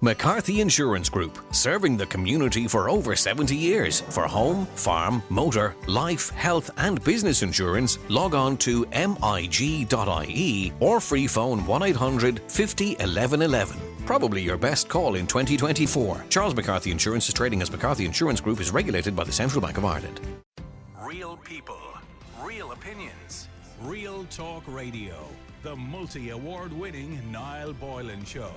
McCarthy Insurance Group, serving the community for over 70 years. For home, farm, motor, life, health and business insurance, log on to mig.ie or free phone 1800 50 11 11. Probably your best call in 2024. Charles McCarthy Insurance is trading as McCarthy Insurance Group, is regulated by the Central Bank of Ireland. Real people, real opinions, Real Talk Radio. The multi-award-winning Niall Boylan Show.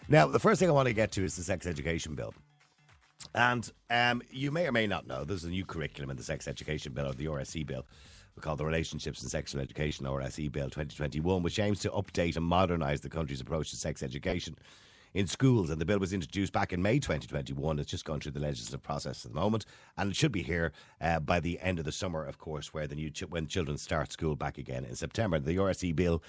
Now, the first thing I want to get to is the sex education bill. And you may or may not know, there's a new curriculum in the sex education bill, or the RSE bill. We call the Relationships and Sexual Education RSE Bill 2021, which aims to update and modernise the country's approach to sex education in schools. And the bill was introduced back in May 2021. It's just gone through the legislative process at the moment, and it should be here by the end of the summer, of course, where when children start school back again in September. The RSE bill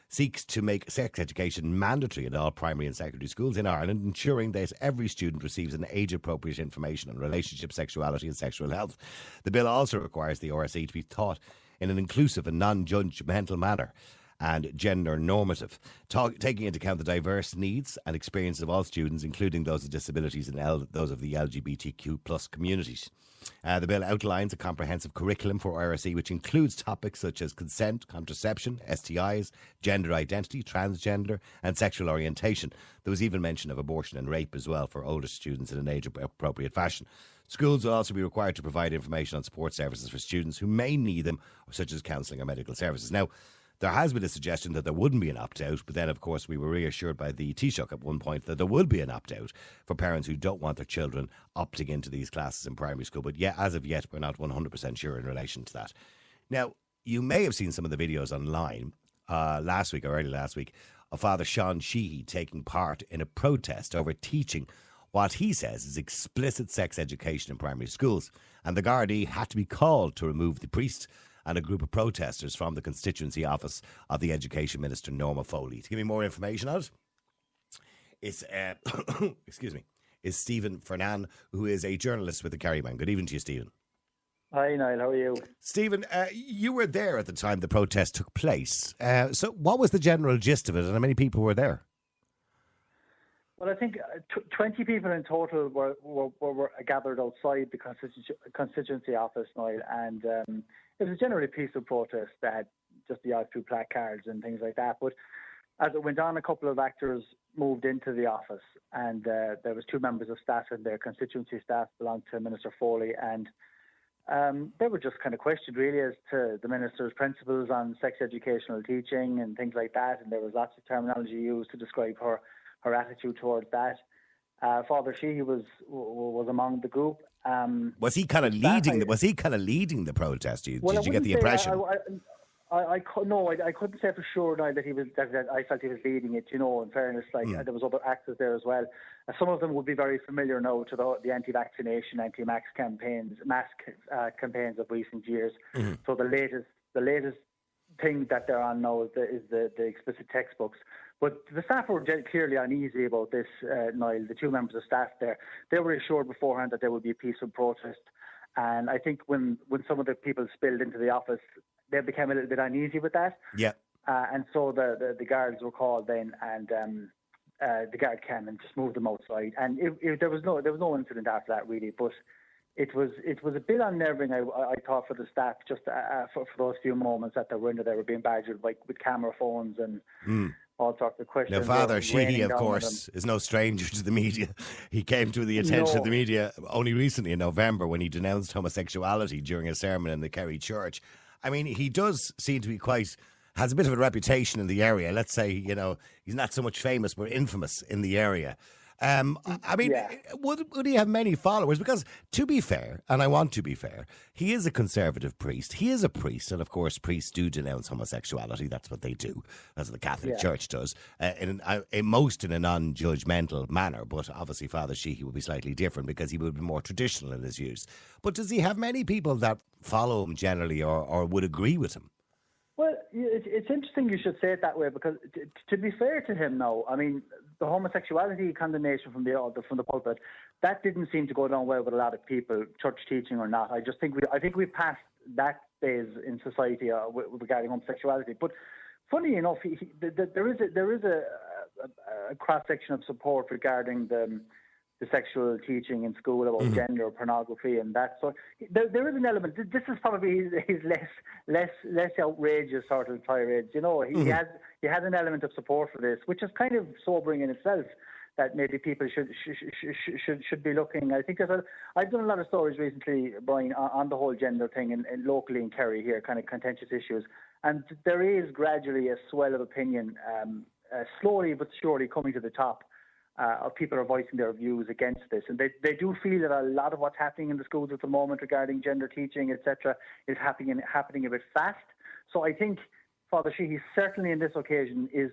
seeks to make sex education mandatory in all primary and secondary schools in Ireland, ensuring that every student receives an age-appropriate information on relationships, sexuality and sexual health. The bill also requires the RSE to be taught in an inclusive and non-judgmental manner and gender normative, taking into account the diverse needs and experiences of all students, including those with disabilities and those of the LGBTQ plus communities. The bill outlines a comprehensive curriculum for RSE, which includes topics such as consent, contraception, STIs, gender identity, transgender and sexual orientation. There was even mention of abortion and rape as well for older students in an age-appropriate fashion. Schools will also be required to provide information on support services for students who may need them, such as counselling or medical services. Now, there has been a suggestion that there wouldn't be an opt-out, but then, of course, we were reassured by the Taoiseach at one point that there would be an opt-out for parents who don't want their children opting into these classes in primary school. But yeah, as of yet, we're not 100% sure in relation to that. Now, you may have seen some of the videos online last week or early last week of Father Sean Sheehy taking part in a protest over teaching what he says is explicit sex education in primary schools. And the Gardaí had to be called to remove the priest and a group of protesters from the constituency office of the Education Minister, Norma Foley. To give me more information on it, it's excuse me, is Stephen Fernan, who is a journalist with the Kerryman. Good evening to you, Stephen. Hi, Niall. How are you? Stephen, you were there at the time the protest took place. So what was the general gist of it, and how many people were there? Well, I think 20 people in total were gathered outside the constituency office, Niall, and it was generally a peaceful protest that had just the odd few placards and things like that. But as it went on, a couple of actors moved into the office, and there was two members of staff in there, constituency staff belonged to Minister Foley, and they were just kind of questioned really as to the minister's principles on sex educational teaching and things like that. And there was lots of terminology used to describe her attitude towards that. Father Sheehy was among the group. Was he kind of leading? Was he kind of leading the protest? Did you get the impression? I couldn't say for sure now that he was. That I felt he was leading it. You know, in fairness, there was other actors there as well. Some of them would be very familiar now to the anti-vaccination, anti-mask campaigns, campaigns of recent years. Mm-hmm. So the latest thing that they're on now is the explicit textbooks. But the staff were clearly uneasy about this, Niall. The two members of staff there, they were assured beforehand that there would be a peaceful protest. And I think when some of the people spilled into the office, they became a little bit uneasy with that. Yeah. And so the guards were called then, and the guard came and just moved them outside. And there was no incident after that really, but it was a bit unnerving, I thought, for the staff, just for those few moments that they were in there. They were being badgered with camera phones and all sorts of questions. Now, Father Sheehy, of course, is no stranger to the media. He came to the attention of the media only recently in November when he denounced homosexuality during a sermon in the Kerry Church. I mean, he does seem to be has a bit of a reputation in the area. Let's say, he's not so much famous, but infamous in the area. Would he have many followers? Because, to be fair, and I want to be fair, he is a conservative priest. He is a priest, and of course, priests do denounce homosexuality. That's what they do. That's what the Catholic Church does, in a non-judgmental manner. But obviously, Father Sheehy would be slightly different because he would be more traditional in his views. But does he have many people that follow him generally, or would agree with him? Well, it's interesting you should say it that way, because to be fair to him now, I mean, the homosexuality condemnation from the pulpit, that didn't seem to go down well with a lot of people, church teaching or not. I think we passed that phase in society regarding homosexuality. But funny enough, there is a cross section of support regarding the sexual teaching in school about gender, pornography, and that. So there is an element. This is probably his less outrageous sort of tirades. You know, he has an element of support for this, which is kind of sobering in itself. That maybe people should be looking. I think I've done a lot of stories recently, Brian, on the whole gender thing, and locally in Kerry here, kind of contentious issues, and there is gradually a swell of opinion, slowly but surely coming to the top. Of people are voicing their views against this, and they do feel that a lot of what's happening in the schools at the moment regarding gender teaching, etc., is happening a bit fast. So I think Father Sheehy certainly in this occasion is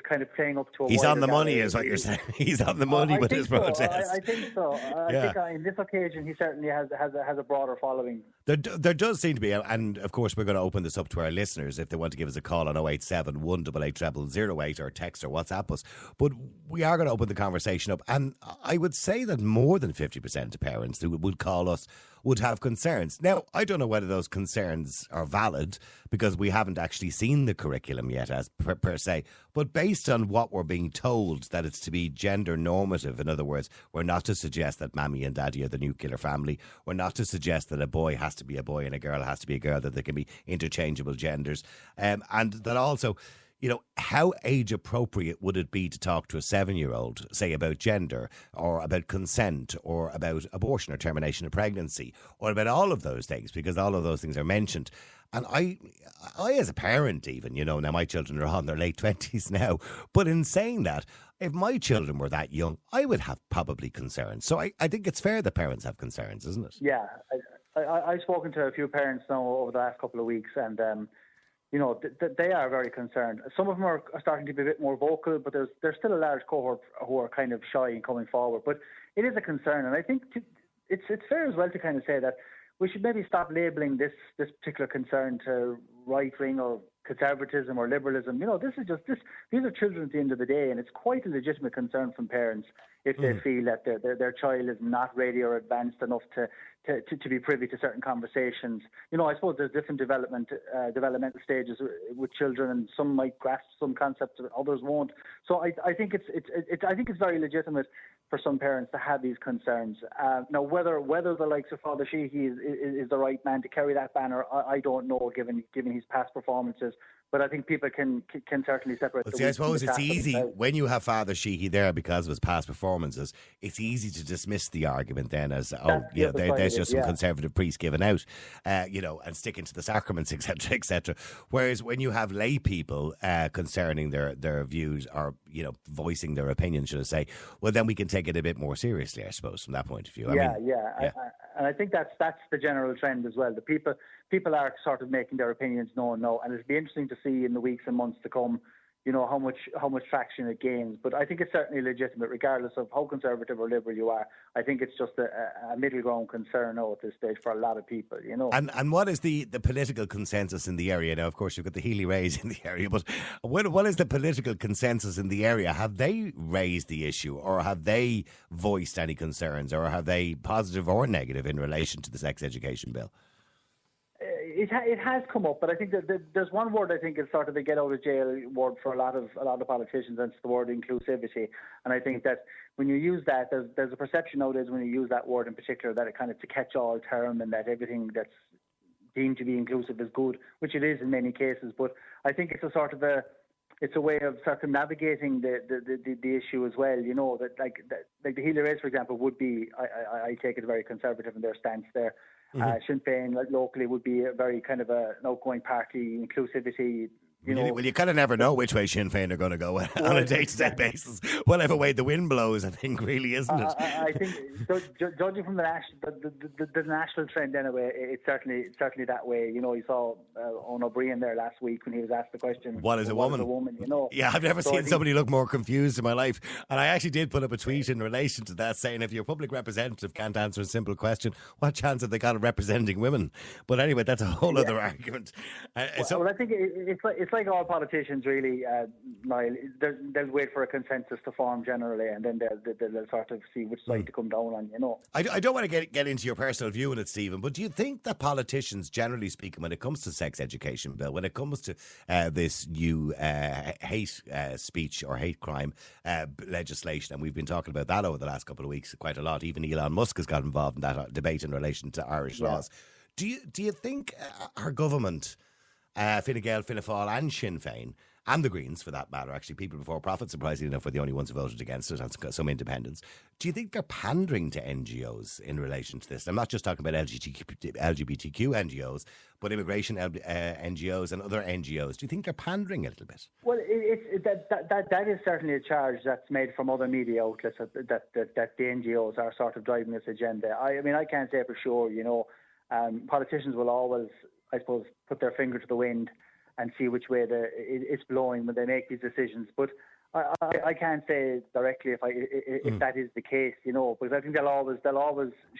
kind of playing up to a. He's on the money, gallery. is what you're saying. He's on the money with his protest. I think so. I think in this occasion he certainly has a broader following. There does seem to be, and of course we're going to open this up to our listeners if they want to give us a call on 087 188 0008 or text or WhatsApp us. But we are going to open the conversation up, and I would say that more than 50% of parents who would call us would have concerns. Now, I don't know whether those concerns are valid because we haven't actually seen the curriculum yet as per se, but based on what we're being told, that it's to be gender normative, in other words, we're not to suggest that mammy and daddy are the nuclear family, we're not to suggest that a boy has to be a boy and a girl has to be a girl, that there can be interchangeable genders, and that also, you know, how age appropriate would it be to talk to a 7-year-old, say, about gender or about consent or about abortion or termination of pregnancy or about all of those things, because all of those things are mentioned. And I as a parent even, you know, now my children are on their late 20s now, but in saying that, if my children were that young, I would have probably concerns. So I think it's fair that parents have concerns, isn't it? Yeah, I've spoken to a few parents now over the last couple of weeks, and you know, they are very concerned. Some of them are starting to be a bit more vocal, but there's still a large cohort who are kind of shy in coming forward. But it is a concern, and I think it's fair as well to kind of say that we should maybe stop labelling this particular concern to right-wing or conservatism or liberalism. You know, this is just this. These are children at the end of the day, and it's quite a legitimate concern from parents if they feel that their child is not ready or advanced enough to be privy to certain conversations. You know, I suppose there's different developmental stages with children, and some might grasp some concepts, others won't. So I think it's very legitimate for some parents to have these concerns. Now, whether the likes of Father Sheehy is the right man to carry that banner, I don't know, given his past performances. But I think people can certainly separate. Well, see, I suppose it's easy when you have Father Sheehy there because of his past performances. It's easy to dismiss the argument then as, there's just some conservative priest giving out, and sticking to the sacraments, etc., etc. Whereas when you have lay people concerning their views or voicing their opinion, should I say, well, then we can take it a bit more seriously, I suppose, from that point of view. And I think that's the general trend as well. The people are sort of making their opinions known now, and it'll be interesting to see in the weeks and months to come, you know, how much traction it gains. But I think it's certainly legitimate, regardless of how conservative or liberal you are. I think it's just a middle ground concern now at this stage for a lot of people, you know. And what is the political consensus in the area? Now, of course, you've got the Healy Rays in the area, but what is the political consensus in the area? Have they raised the issue, or have they voiced any concerns, or have they positive or negative in relation to the sex education bill? It has come up, but I think that there's one word I think is sort of a get out of jail word for a lot of politicians, and it's the word inclusivity. And I think that when you use that, there's a perception nowadays when you use that word in particular that it kind of it's a catch-all term, and that everything that's deemed to be inclusive is good, which it is in many cases. But I think it's a way of circumnavigating the issue as well. You know, that like the Healy Rays, for example, would be I take it very conservative in their stance there. Sinn Féin, locally, would be a very kind of an outgoing party, inclusivity. Well, you kind of never know which way Sinn Féin are going to go on a day-to-day basis. Whatever way the wind blows, I think, really, isn't it? I think, judging from the national trend anyway, it's certainly that way. You know, you saw Owen O'Brien there last week when he was asked the question, what is a woman? You know? Yeah, I've never seen somebody look more confused in my life. And I actually did put up a tweet in relation to that, saying if your public representative can't answer a simple question, what chance have they got of representing women? But anyway, that's a whole other argument. Well, I think it's like all politicians, really, Niall. They'll wait for a consensus to form generally, and then they'll sort of see which side to come down on. I don't want to get into your personal view on it, Stephen, but do you think that politicians, generally speaking, when it comes to sex education bill, when it comes to this new hate speech or hate crime legislation, and we've been talking about that over the last couple of weeks quite a lot. Even Elon Musk has got involved in that debate in relation to Irish laws. Do you think our government, Fine Gael, Fianna Fáil and Sinn Féin, and the Greens for that matter, actually, People Before Profit, surprisingly enough, were the only ones who voted against it, and some independents. Do you think they're pandering to NGOs in relation to this? I'm not just talking about LGBTQ NGOs, but immigration NGOs and other NGOs. Do you think they're pandering a little bit? Well, that is certainly a charge that's made from other media outlets that the NGOs are sort of driving this agenda. I mean, I can't say for sure, politicians will always, I suppose, put their finger to the wind and see which way it's blowing when they make these decisions. But I can't say directly if that is the case, because I think they'll always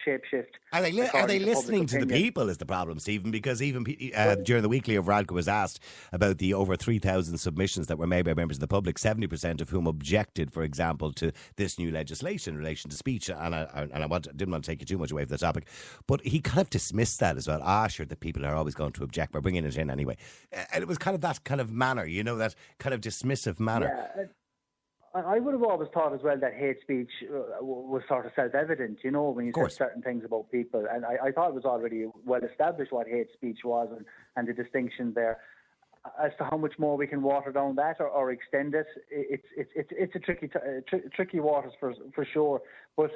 shapeshift. Are they listening to the people is the problem, Stephen? Because even during the weekly, Varadkar was asked about the over 3,000 submissions that were made by members of the public, 70% of whom objected, for example, to this new legislation in relation to speech. And I didn't want to take you too much away from the topic, but he kind of dismissed that as well. Sure, the people are always going to object. We're bringing it in anyway. And it was kind of that kind of manner, that kind of dismissive manner. Yeah. I would have always thought as well that hate speech was sort of self-evident, when you said certain things about people. And I thought it was already well established what hate speech was and the distinction there. As to how much more we can water down that or extend it, it's a tricky waters for sure. But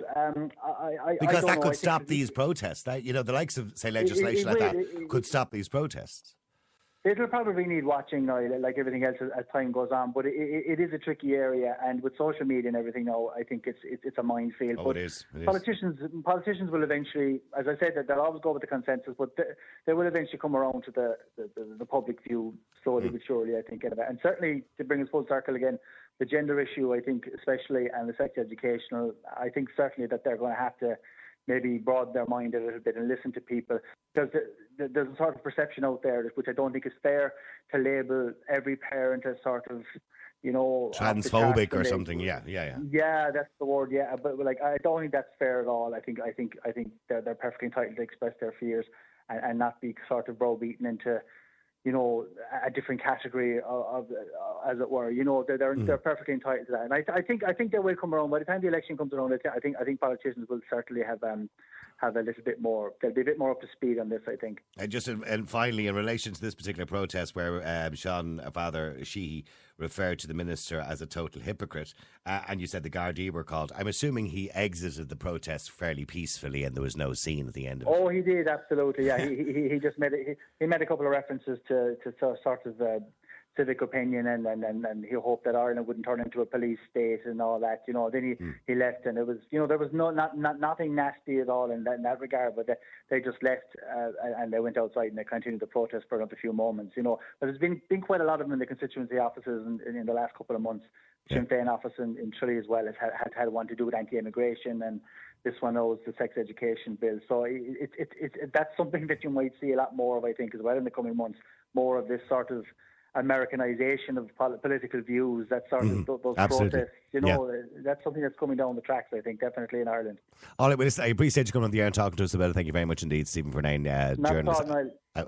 because I that could stop these protests. That the likes of say legislation like that could stop these protests. It'll probably need watching now, like everything else as time goes on. But it is a tricky area, and with social media and everything now, I think it's a minefield. Oh, but it is. Politicians will eventually, as I said, that they'll always go with the consensus, but they will eventually come around to the public view slowly but surely, I think. And certainly, to bring us full circle again, the gender issue, I think, especially, and the sex educational, I think certainly that they're going to have to maybe broaden their mind a little bit and listen to people, because there's a sort of perception out there which I don't think is fair to label every parent as sort of, transphobic or something. Yeah, that's the word. Yeah, but I don't think that's fair at all. I think they're perfectly entitled to express their fears and not be sort of browbeaten into a different category of as it were. They're perfectly entitled to that, and I think they will come around by the time the election comes around. I think politicians will certainly have a little bit more. They'll be a bit more up to speed on this, I think. And finally, in relation to this particular protest, where Sean Father Sheehy referred to the minister as a total hypocrite, and you said the Gardaí were called. I'm assuming he exited the protest fairly peacefully, and there was no scene at the end of it. Oh, he did, absolutely. Yeah, he just made he made a couple of references to sort of civic opinion, and he hoped that Ireland wouldn't turn into a police state and all that. Then he left, and it was there was nothing nasty at all in that regard. But they just left and they went outside and they continued the protest for another few moments. But there's been quite a lot of them in the constituency offices in the last couple of months. Sinn Féin office in Tralee as well has had one to do with anti-immigration, and this one knows the sex education bill. So that's something that you might see a lot more of, I think, as well in the coming months. More of this sort of Americanization of political views, that sort of those protests. That's something that's coming down the tracks, I think, definitely in Ireland. All right, well, I appreciate you coming on the air and talking to us about it. Thank you very much indeed, Stephen Fernane, journalist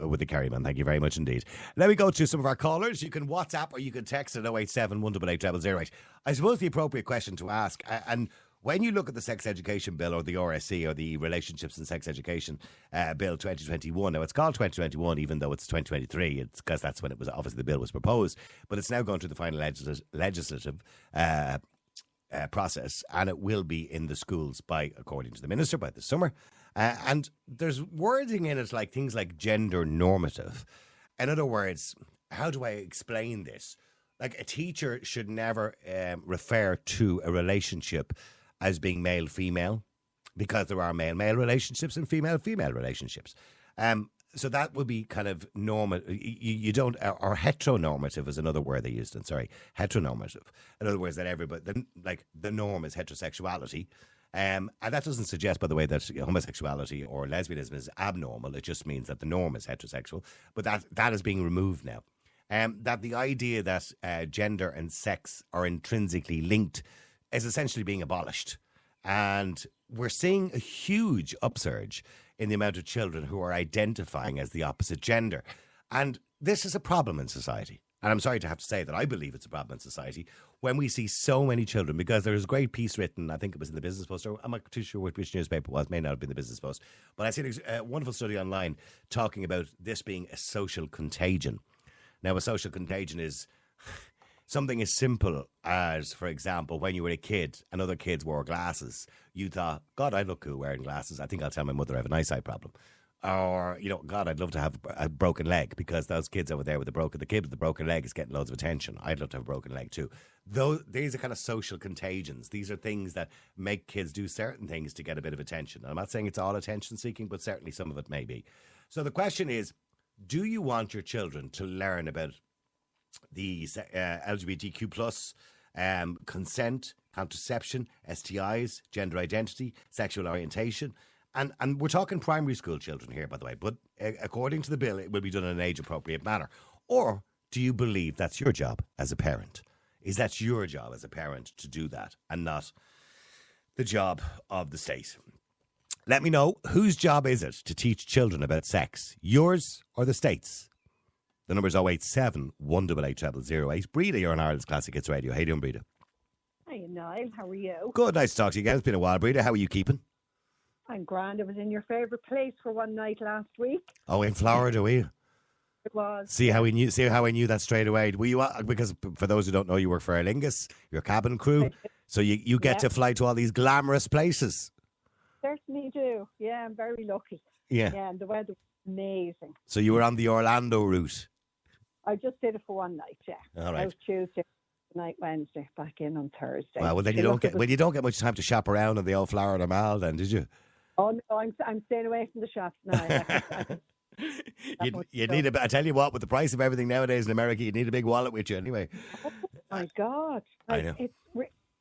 with the Kerryman. Thank you very much indeed. Let me go to some of our callers. You can WhatsApp or you can text at 087 188 0008. I suppose the appropriate question to ask, and when you look at the Sex Education Bill or the RSE or the Relationships and Sex Education Bill 2021, now it's called 2021 even though it's 2023, it's because that's when it was obviously the bill was proposed, but it's now going through the final legislative process, and it will be in the schools according to the Minister, by the summer. And there's wording in it like things like gender normative. In other words, how do I explain this? Like a teacher should never refer to a relationship as being male-female, because there are male-male relationships and female-female relationships. So that would be kind of you don't, or heteronormative is another word they used, heteronormative. In other words, that everybody, the norm is heterosexuality. And that doesn't suggest, by the way, that homosexuality or lesbianism is abnormal. It just means that the norm is heterosexual. But that is being removed now. that the idea that gender and sex are intrinsically linked is essentially being abolished. And we're seeing a huge upsurge in the amount of children who are identifying as the opposite gender. And this is a problem in society. And I'm sorry to have to say that I believe it's a problem in society when we see so many children, because there's a great piece written, I think it was in the Business Post, or I'm not too sure which newspaper it was, may not have been the Business Post, but I seen a wonderful study online talking about this being a social contagion. Now, a social contagion is something as simple as, for example, when you were a kid and other kids wore glasses, you thought, God, I look cool wearing glasses. I think I'll tell my mother I have an eyesight problem. Or, God, I'd love to have a broken leg because those kids over there with the kid with the broken leg is getting loads of attention. I'd love to have a broken leg too. These are kind of social contagions. These are things that make kids do certain things to get a bit of attention. I'm not saying it's all attention seeking, but certainly some of it may be. So the question is, do you want your children to learn about the LGBTQ plus, consent, contraception, STIs, gender identity, sexual orientation? And we're talking primary school children here, by the way, but according to the bill, it will be done in an age-appropriate manner. Or do you believe that's your job as a parent? Is that your job as a parent to do that and not the job of the state? Let me know, whose job is it to teach children about sex? Yours or the state's? The number's 087 188 0008. Breda, you're on Ireland's Classic Hits Radio. How you doing, Breda? Hi, Niall. How are you? Good, nice to talk to you again. It's been a while, Breda. How are you keeping? I'm grand. I was in your favourite place for one night last week. Oh, in Florida, were you? It was. See how I knew that straight away. Were you? Because for those who don't know, you work for Aer Lingus, you're a cabin crew, so you get to fly to all these glamorous places. Certainly do. Yeah, I'm very lucky. Yeah. Yeah, and the weather was amazing. So you were on the Orlando route. I just did it for one night. Yeah. All right. Out Tuesday night, Wednesday, back in on Thursday. Well, then you don't get much time to shop around in the old Florida Mall, then, did you? Oh no, I'm staying away from the shops now. You need I tell you what, with the price of everything nowadays in America, you need a big wallet with you anyway. Oh my God! I know.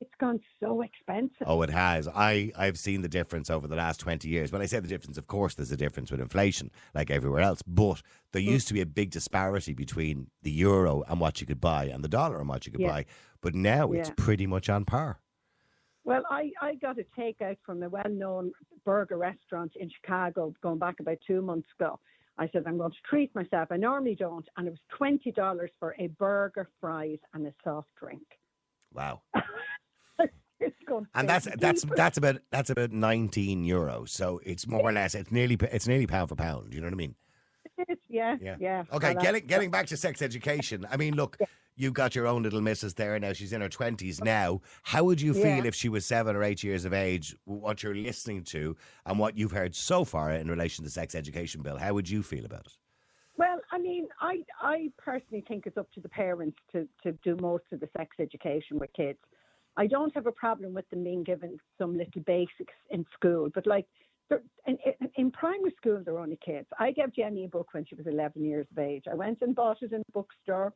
It's gone so expensive. Oh, it has. I've seen the difference over the last 20 years. When I say the difference, of course, there's a difference with inflation, like everywhere else. But there used to be a big disparity between the euro and what you could buy and the dollar and what you could buy. But now it's pretty much on par. Well, I got a takeout from a well-known burger restaurant in Chicago going back about 2 months ago. I said, I'm going to treat myself. I normally don't. And it was $20 for a burger, fries and a soft drink. Wow. And that's about €19. So it's more or less, it's nearly pound for pound. You know what I mean? Yeah. Okay, getting back to sex education. I mean, look, you've got your own little missus there now. She's in her 20s now. How would you feel if she was 7 or 8 years of age, what you're listening to and what you've heard so far in relation to the sex education bill? How would you feel about it? Well, I mean, I personally think it's up to the parents to do most of the sex education with kids. I don't have a problem with them being given some little basics in school, but like in primary school, they're only kids. I gave Jenny a book when she was 11 years of age. I went and bought it in the bookstore,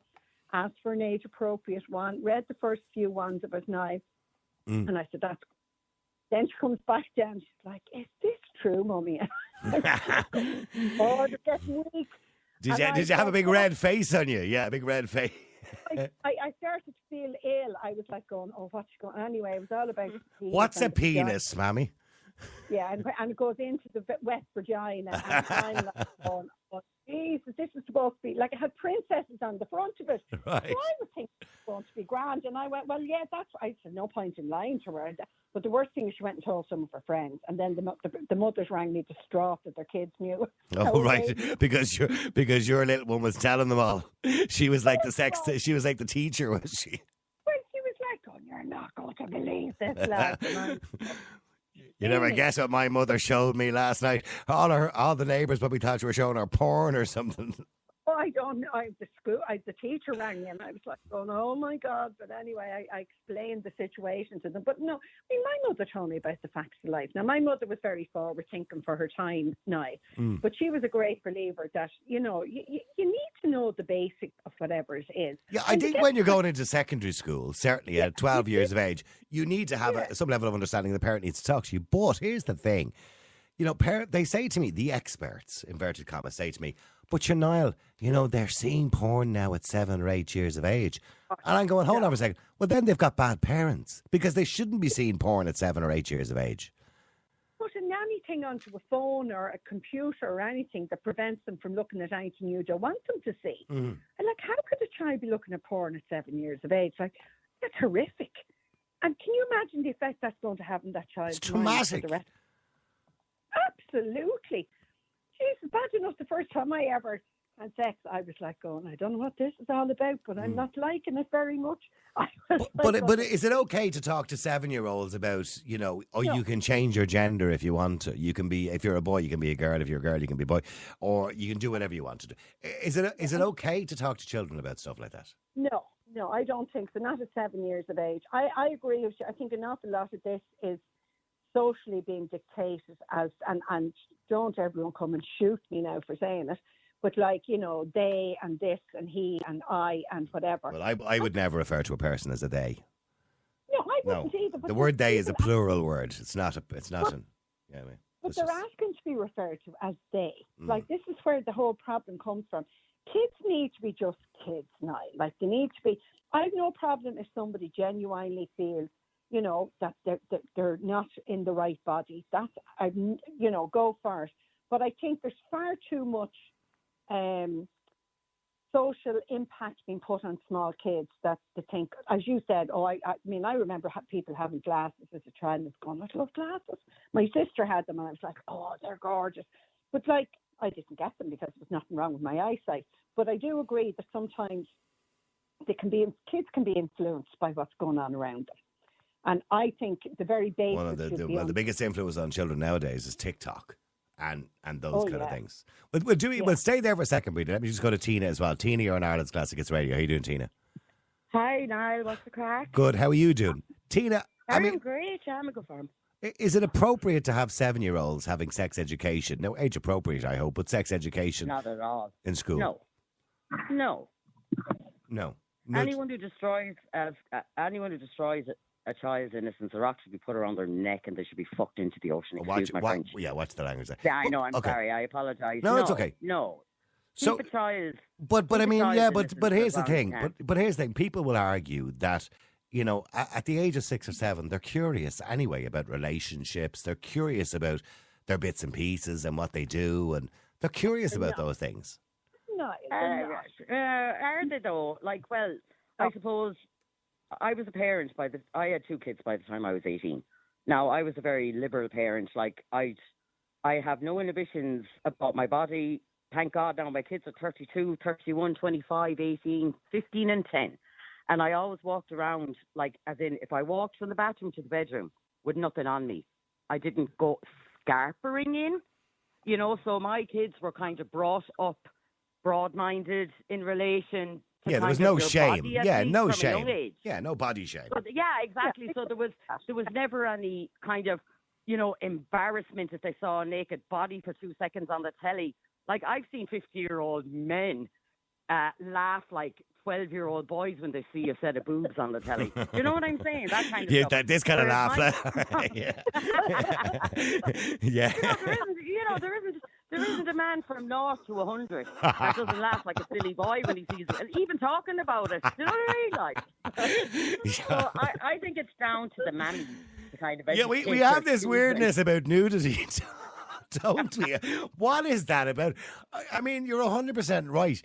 asked for an age-appropriate one, read the first few ones about 9, and I said, that's good. Then she comes back down, she's like, is this true, Mummy? Oh, they're getting weak. Did you have a big red face on you? Yeah, a big red face. I started to feel ill. I was like going, oh, what's going on? Anyway, it was all about what's a penis, Mammy? Yeah, and it goes into the wet vagina. And I'm like going, oh, Jesus, this is supposed to be, like it had princesses on the front of it. Right. So I was thinking it was going to be grand. And I went, well, yeah, that's right. I said, no point in lying to her. But the worst thing is she went and told some of her friends. And then the mothers rang me distraught that their kids knew. Oh, right. Because your little one was telling them all. She was like she was like the teacher, was she? Well, she was like, oh, you're not going to believe this, lad. You never guess what my mother showed me last night. All the neighbours probably thought you were showing her porn or something. Oh, I don't know. The teacher rang me and I was like, oh my God. But anyway, I explained the situation to them. But no, I mean, my mother told me about the facts of life. Now, my mother was very forward thinking for her time now. But she was a great believer that, you need to know the basic of whatever it is. Yeah, I think when you're going into secondary school, certainly at 12 years of age, you need to have some level of understanding. The parent needs to talk to you. But here's the thing. you know, they say to me, the experts, inverted commas, say to me, but you're Niall, you know, they're seeing porn now at 7 or 8 years of age. And I'm going, hold on for a second. Well, then they've got bad parents because they shouldn't be seeing porn at 7 or 8 years of age. Putting anything onto a phone or a computer or anything that prevents them from looking at anything you don't want them to see. And like, how could a child be looking at porn at 7 years of age? Like, that's horrific. And can you imagine the effect that's going to have on that child's It's mind traumatic. for the rest? Absolutely. Jesus, bad enough the first time I ever had sex, I was like going, I don't know what this is all about, but I'm not liking it very much. But is it okay to talk to 7-year-olds about, you know, you can change your gender if you want to. You can be, if you're a boy, you can be a girl. If you're a girl, you can be a boy. Or you can do whatever you want to do. Is it okay to talk to children about stuff like that? No, I don't think so. Not at 7 years of age. I agree with you. I think an awful lot of this is socially being dictated as, and don't everyone come and shoot me now for saying it, but like, you know, they and this and he and I and whatever. Well, I would never refer to a person as a they. No, I wouldn't either. But The word they is a plural word. It's not an. Yeah, I mean, but they're asking to be referred to as they. Like, this is where the whole problem comes from. Kids need to be just kids now. Like, they need to be. I have no problem if somebody genuinely feels, you know, that they're not in the right body. That's, you know, go for it. But I think there's far too much social impact being put on small kids that they think, as you said, I mean, I remember people having glasses as a child and going, I love glasses. My sister had them and I was like, oh, they're gorgeous. But like, I didn't get them because there was nothing wrong with my eyesight. But I do agree that sometimes kids can be influenced by what's going on around them. And I think the very basics the biggest influence on children nowadays is TikTok and those kind of things. But we'll stay there for a second, Breda. Let me just go to Tina as well. Tina, you're on Ireland's Classic Hits Radio. How you doing, Tina? Hi, Niall. What's the crack? Good. How are you doing? Tina, I'm great. I'm a good farm. Is it appropriate to have 7-year-olds having sex education? No, age appropriate, I hope, but sex education. Not at all. In school? No. Anyone who destroys a child's innocence are actually be put around their neck and they should be fucked into the ocean. Excuse my French. Yeah, watch the language there. Yeah, I know. I'm sorry. I apologise. No, it's okay. No. So, keep a child. But I mean, yeah, but here's the as long thing. as you can. But here's the thing. People will argue that, you know, at the age of 6 or 7, they're curious anyway about relationships. They're curious about their bits and pieces and what they do, and they're curious about those things. No, they're not. Are they though? Like, well, I suppose I was a parent I had 2 kids by the time I was 18. Now, I was a very liberal parent. Like, I have no inhibitions about my body. Thank God now my kids are 32, 31, 25, 18, 15 and 10. And I always walked around, like, as in, if I walked from the bathroom to the bedroom with nothing on me, I didn't go scarpering in, you know, so my kids were kind of brought up broad-minded in relation to Yeah, there was kind of no their shame. body, at Yeah, least, no from a shame. young age. Yeah, no body shame. But, yeah, exactly. So there was never any kind of, you know, embarrassment if they saw a naked body for 2 seconds on the telly. Like, I've seen 50-year-old men laugh like 12-year-old boys when they see a set of boobs on the telly. You know what I'm saying? That kind of stuff. This kind of Whereas laugh. Yeah. There isn't a man from 0 to 100 that doesn't laugh like a silly boy when he sees it, and even talking about it. You know what I mean? Like, so I think it's down to the man to kind of. Yeah, we have this weirdness about nudity, don't we? What is that about? I mean, you're 100% right.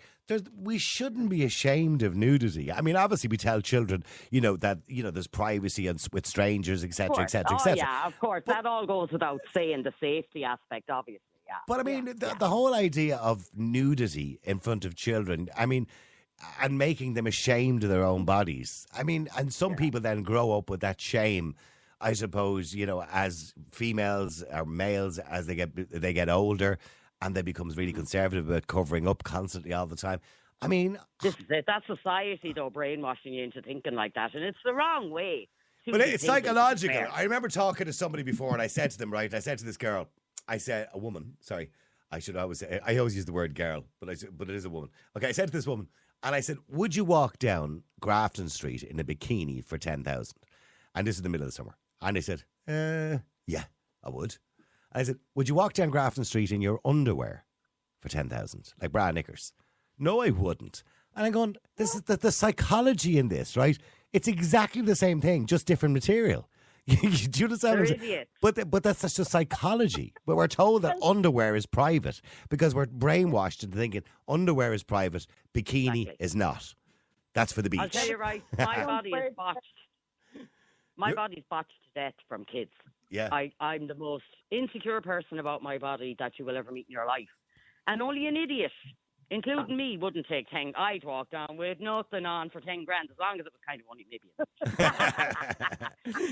We shouldn't be ashamed of nudity. I mean, obviously, we tell children, you know, that, you know, there's privacy and with strangers, etc., etc., etc. Yeah, of course. That all goes without saying, the safety aspect, obviously. Yeah. But I mean, the whole idea of nudity in front of children, I mean, and making them ashamed of their own bodies. I mean, and some people then grow up with that shame, I suppose, you know, as females or males, as they get older, and they becomes really conservative about covering up constantly all the time. I mean, this is it. That's society, though, brainwashing you into thinking like that, and it's the wrong way. But it's psychological. I remember talking to somebody before, and I said to them, right, I said to this girl, I said, a woman, sorry, I always use the word girl, but it is a woman. Okay, I said to this woman, and I said, would you walk down Grafton Street in a bikini for 10,000? And this is the middle of the summer. And they said, yeah, I would. I said, would you walk down Grafton Street in your underwear for 10,000, like bra knickers? No, I wouldn't. And I'm going, this is the psychology in this, right? It's exactly the same thing, just different material. Do you understand? They're idiots. But that's just psychology. But we're told that underwear is private because we're brainwashed into thinking underwear is private, bikini is not. That's for the beach. I'll tell you right, my body is botched. My body's botched to death from kids. Yeah. I'm the most insecure person about my body that you will ever meet in your life. And only an idiot, including me, wouldn't take 10. I'd walk down with nothing on for 10 grand, as long as it was kind of only maybe.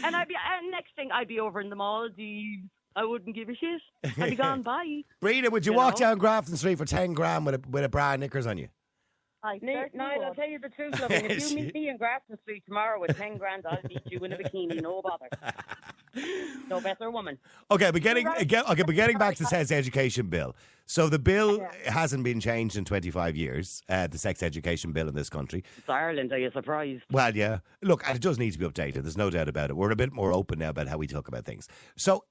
And next thing, I'd be over in the Maldives. I wouldn't give a shit. I'd be gone, bye. Breda, would you walk down Grafton Street for 10 grand with a bra and knickers on you? Niall, I'll tell you the truth, loving. If you meet me in Grafton Street tomorrow with 10 grand, I'll meet you in a bikini, no bother. No better woman. Okay, but getting back to the sex education bill. So the bill hasn't been changed in 25 years, the sex education bill in this country. It's Ireland, are you surprised? Well, yeah. Look, it does need to be updated. There's no doubt about it. We're a bit more open now about how we talk about things. So,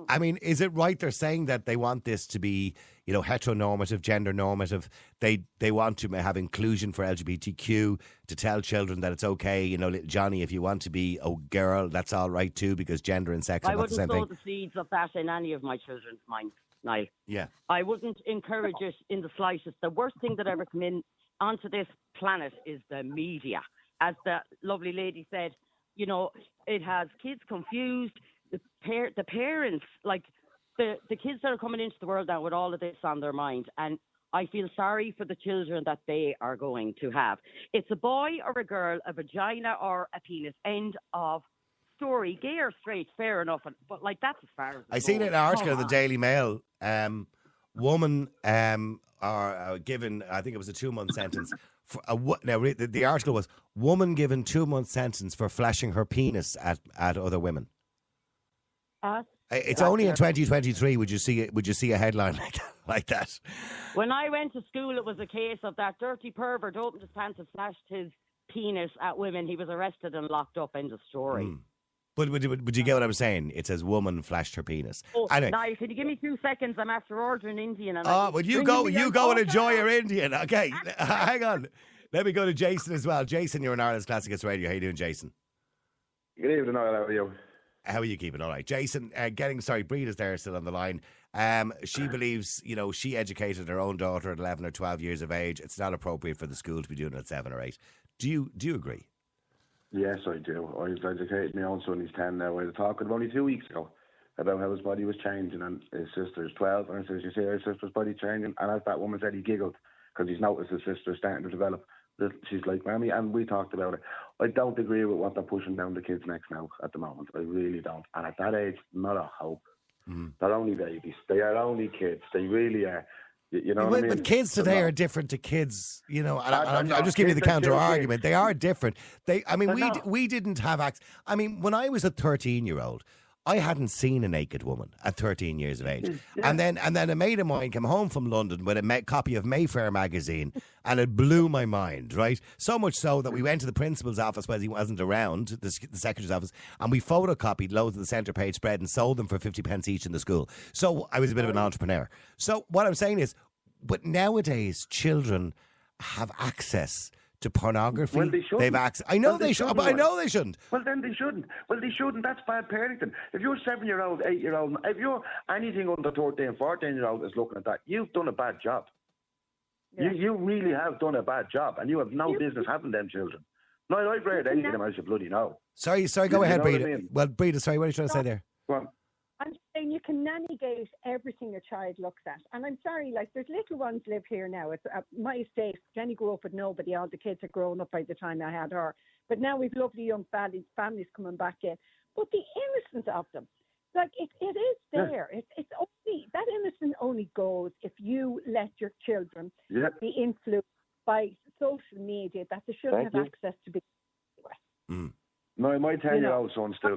I mean, is it right they're saying that they want this to be, heteronormative, gender normative? They want to have inclusion for LGBTQ, to tell children that it's okay, little Johnny, if you want to be a girl, that's all right too, because gender and sex are not the same thing. I wouldn't sow the seeds of that in any of my children's minds, Niall. Yeah. I wouldn't encourage it in the slightest. The worst thing that ever came in onto this planet is the media. As the lovely lady said, it has kids confused. The parents, like the kids that are coming into the world now with all of this on their mind, and I feel sorry for the children that they are going to have. It's a boy or a girl, a vagina or a penis. End of story. Gay or straight, fair enough. But that's as far as I seen an article in the Daily Mail. Woman are given, I think it was a 2-month sentence. Now, the article was, woman given 2-month sentence for flashing her penis at other women. It's only in 2023 would you see a headline like that. When I went to school, it was a case of that dirty pervert opened his pants and flashed his penis at women. He was arrested and locked up. End of story. But would you get what I'm saying? It says woman flashed her penis. Oh, anyway. Now, can you give me 2 seconds? I'm after ordering Indian. You go and enjoy your Indian. Okay, hang on. Let me go to Jason as well. Jason, you're in Ireland's Classic Hits Radio. How you doing, Jason? Good evening, Niall. How are you? How are you keeping? All right. Jason, Breda's there still on the line. She believes, she educated her own daughter at 11 or 12 years of age. It's not appropriate for the school to be doing it at 7 or 8. Do you agree? Yes, I do. I've educated my own son. He's 10 now. I was talking only 2 weeks ago about how his body was changing, and his sister's 12. And I said, "You see her sister's body changing?" And as that woman said, he giggled because he's noticed his sister's starting to develop. She's like, "Mammy," and we talked about it. I don't agree with what they're pushing down the kids' necks now at the moment. I really don't. And at that age, not a hope. They're only babies. They are only kids. They really are. You know what I mean? But kids today are different to kids, and I'm just giving you the counter argument. They are different. We didn't have access. I mean, when I was a 13-year-old, I hadn't seen a naked woman at 13 years of age. Yeah. And then a mate of mine came home from London with a copy of Mayfair magazine, and it blew my mind, right? So much so that we went to the principal's office when he wasn't around, the secretary's office, and we photocopied loads of the centre page spread and sold them for 50 pence each in the school. So I was a bit of an entrepreneur. So what I'm saying is, but nowadays children have access to pornography. Well, they shouldn't. They've access. I know they should, but I know they shouldn't. Well, then they shouldn't. That's bad parenting. If you're 7-year-old, 8-year-old, if you're anything under 13, 14-year-old is looking at that, you've done a bad job. Yeah. You really have done a bad job, and you have no business having them children. No, I've read any of them, as you bloody know. Sorry, go ahead, Breda. I mean? Well, Breda, sorry, what are you trying to say there? Go on. I'm saying you can nanny-gate everything a child looks at. And I'm sorry, there's little ones live here now. It's at my estate. Jenny grew up with nobody. All the kids are grown up by the time I had her. But now we've lovely young families coming back in. But the innocence of them, it is there. Yeah. It's only, that innocence only goes if you let your children be influenced by social media that they shouldn't have access to be with. No, my 10-year-old son still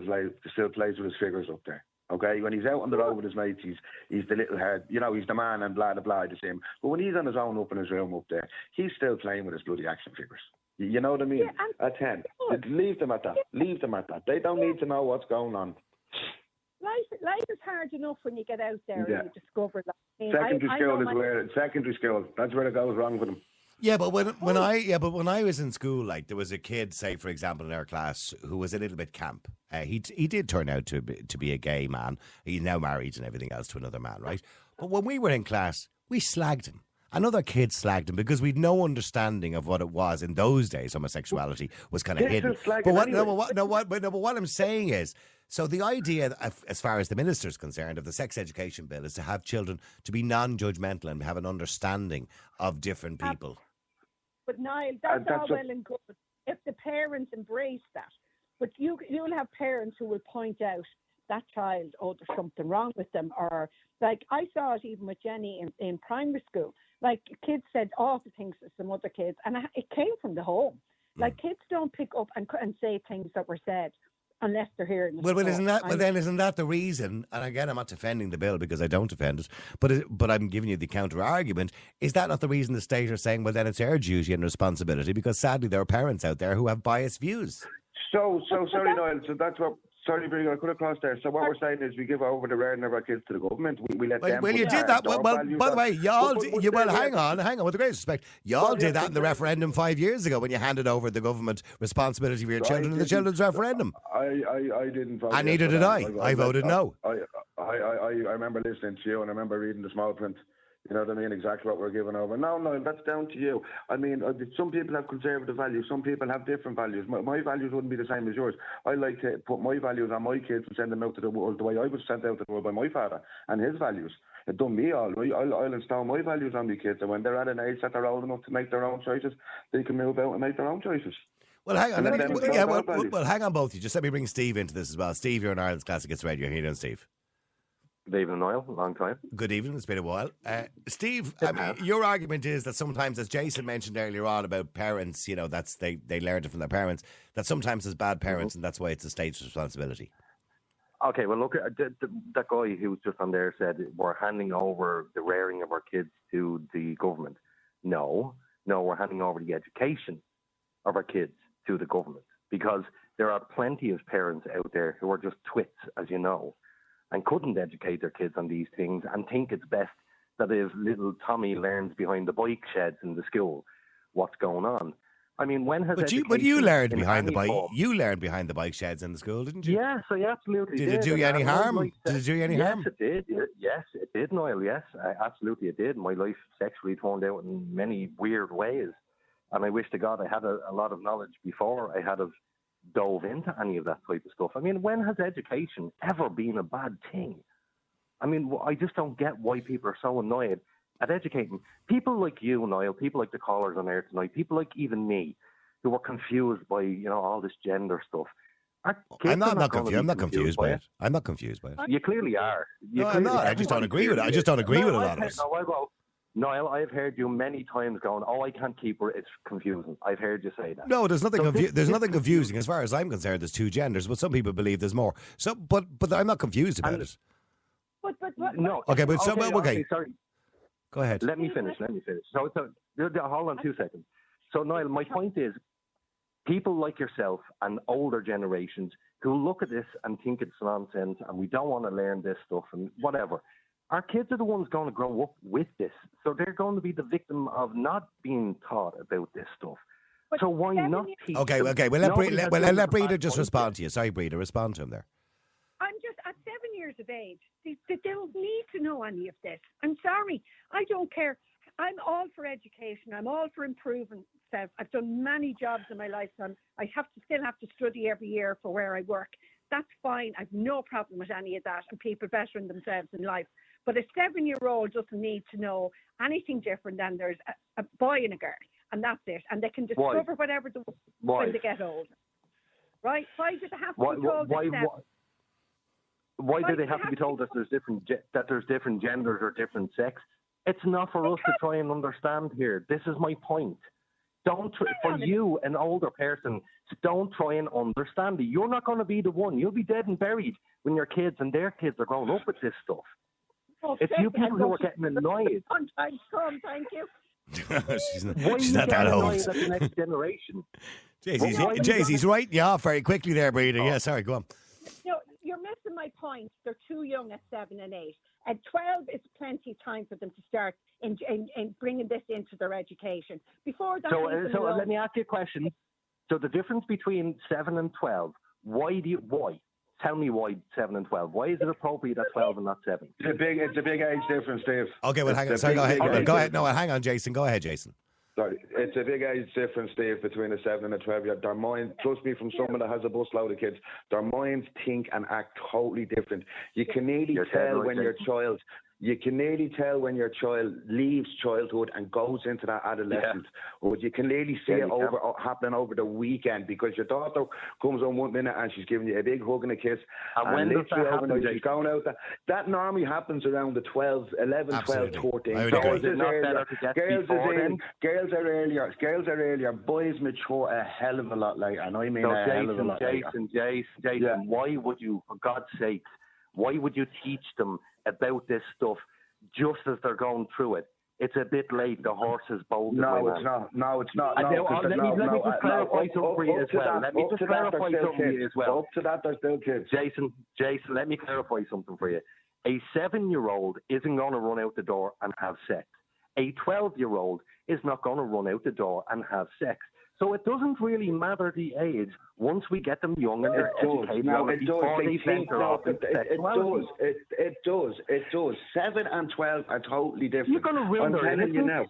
plays with his figures up there. Okay, when he's out on the road with his mates, he's the little head, he's the man and blah, blah, blah, the same. But when he's on his own up in his room up there, he's still playing with his bloody action figures. You know what I mean? Yeah, at 10. Leave them at that. Leave them at that. They don't need to know what's going on. Life is hard enough when you get out there Yeah. and you discover that. Secondary school. That's where it goes wrong with them. Yeah, but when I was in school, like there was a kid, say for example, in our class who was a little bit camp. He did turn out to be a gay man. He's now married and everything else to another man, right? But when we were in class, we slagged him. Another kid slagged him because we'd no understanding of what it was in those days. Homosexuality was kind of hidden. But what I'm saying is, so the idea, as far as the minister's concerned, of the sex education bill is to have children to be non-judgmental and have an understanding of different people. But Niall, that's all well and good if the parents embrace that. But you'll have parents who will point out that child, oh, there's something wrong with them. Or, like, I saw it even with Jenny in primary school. Like, kids said awful things to some other kids, and it came from the home. Like, kids don't pick up and say things that were said unless they're hearing it. Well, isn't that the reason? And again, I'm not defending the bill because I don't defend it, but I'm giving you the counter argument. Is that not the reason the state are saying, well, then it's our duty and responsibility? Because sadly, there are parents out there who have biased views. So sorry, Niall. So that's what. Sorry, Bridie, I could have crossed there. So what we're saying is we give over the rearing of our kids to the government. We let them. Well, you did that. Well, by the way, hang on. With the greatest respect, y'all did that in the referendum 5 years ago when you handed over the government responsibility for your children in the children's referendum. I didn't vote. And neither did I. I voted no. I remember listening to you and I remember reading the small print. You know what I mean? Exactly what we're giving over. No, that's down to you. I mean, some people have conservative values. Some people have different values. My values wouldn't be the same as yours. I like to put my values on my kids and send them out to the world the way I was sent out to the world by my father and his values. It done me all. I'll install my values on my kids, and when they're at an age that they're old enough to make their own choices, they can move out and make their own choices. Well, hang on. Hang on, both of you. Just let me bring Steve into this as well. Steve, you're on Ireland's Classic Hits Radio. How you doing, Steve? Good evening, Niall. Long time. Good evening. It's been a while. Steve, I mean, your argument is that sometimes, as Jason mentioned earlier on about parents, you know, that's they learned it from their parents, that sometimes there's bad parents and that's why it's the state's responsibility. Okay, well, look, that guy who was just on there said we're handing over the rearing of our kids to the government. No, we're handing over the education of our kids to the government, because there are plenty of parents out there who are just twits, as you know, and couldn't educate their kids on these things and think it's best that if little Tommy learns behind the bike sheds in the school what's going on. I mean, when has But you learned behind the bike. You learned behind the bike sheds in the school, didn't you? Yes, I absolutely did. Did it do you any harm? Did it do you any harm? Yes, it did. Yes, it did, Niall. Yes, absolutely it did. My life sexually turned out in many weird ways, and I wish to God I had a lot of knowledge before I had dove into any of that type of stuff. I mean, when has education ever been a bad thing? I mean, I just don't get why people are so annoyed at educating. People like you, Niall, people like the callers on air tonight, people like even me, who are confused by, you know, all this gender stuff. I'm not confused by it. I'm not confused by it. You clearly are. I'm not. I just don't agree with it. I just don't agree with a lot of it. Niall, I've heard you many times going, "Oh, I can't keep her. It's confusing." I've heard you say that. No, there's nothing. There's nothing confusing as far as I'm concerned. There's two genders, but some people believe there's more. So, but I'm not confused about it. But no. Okay, but okay. Sorry. Go ahead. Let me finish. So hold on 2 seconds. So, Niall, my point is, people like yourself and older generations who look at this and think it's nonsense and we don't want to learn this stuff and whatever. Our kids are the ones going to grow up with this. So they're going to be the victim of not being taught about this stuff. But so why not teach them? Okay. Well, let Breeder just respond to you. Sorry, Breeder, respond to him there. I'm just at 7 years of age. They don't need to know any of this. I'm sorry. I don't care. I'm all for education. I'm all for improving stuff. I've done many jobs in my lifetime. I still have to study every year for where I work. That's fine. I've no problem with any of that and people bettering themselves in life. But a 7-year-old doesn't need to know anything different than there's a boy and a girl, and that's it. And they can discover whatever they want when they get older. Right? Why do they have to be told Why do they have to be told that there's different genders or different sex? It's not for us to try and understand here. This is my point. For you, an older person, don't try and understand it. You're not going to be the one. You'll be dead and buried when your kids and their kids are growing up with this stuff. It's you people who are getting annoyed. Thank you. she's not that old. At the next generation. Jay's writing you off very quickly there, Breeder. Yeah, sorry, go on. No, you're missing my my point. They're too young at 7 and 8. At 12, it's plenty of time for them to start in bringing this into their education. Before that, so let me ask you a question. So the difference between 7 and 12, why? Tell me why 7 and 12. Why is it appropriate at 12 and not 7? It's a big age difference, Dave. Okay, well, hang on. Sorry, go ahead. Go ahead. No, hang on, Jason. Go ahead, Jason. Sorry, it's a big age difference, Dave, between a 7 and a 12-year-old. Their mind, trust me, from someone that has a busload of kids, their minds think and act totally different. You can nearly tell when your child... You can nearly tell when your child leaves childhood and goes into that adolescence. Or you can nearly see it happening over the weekend, because your daughter comes on 1 minute and she's giving you a big hug and a kiss. And when does that happen? She's going out there. That normally happens around the 11, Absolutely. 12, 14. Girls are earlier. Boys mature a hell of a lot later. And I mean a hell of a lot later. Jason, why would you, for God's sake, why would you teach them about this stuff just as they're going through it? It's a bit late. The horse is bolted. No, it's not. Let me just clarify something for you as well. Up to that, they're still kids. Jason, let me clarify something for you. A 7-year-old isn't going to run out the door and have sex. A 12-year-old is not going to run out the door and have sex. So it doesn't really matter the age once we get them young and educated before they venture off into sexuality. It does. 7 and 12 are totally different. You're going to ruin their innocence. You now.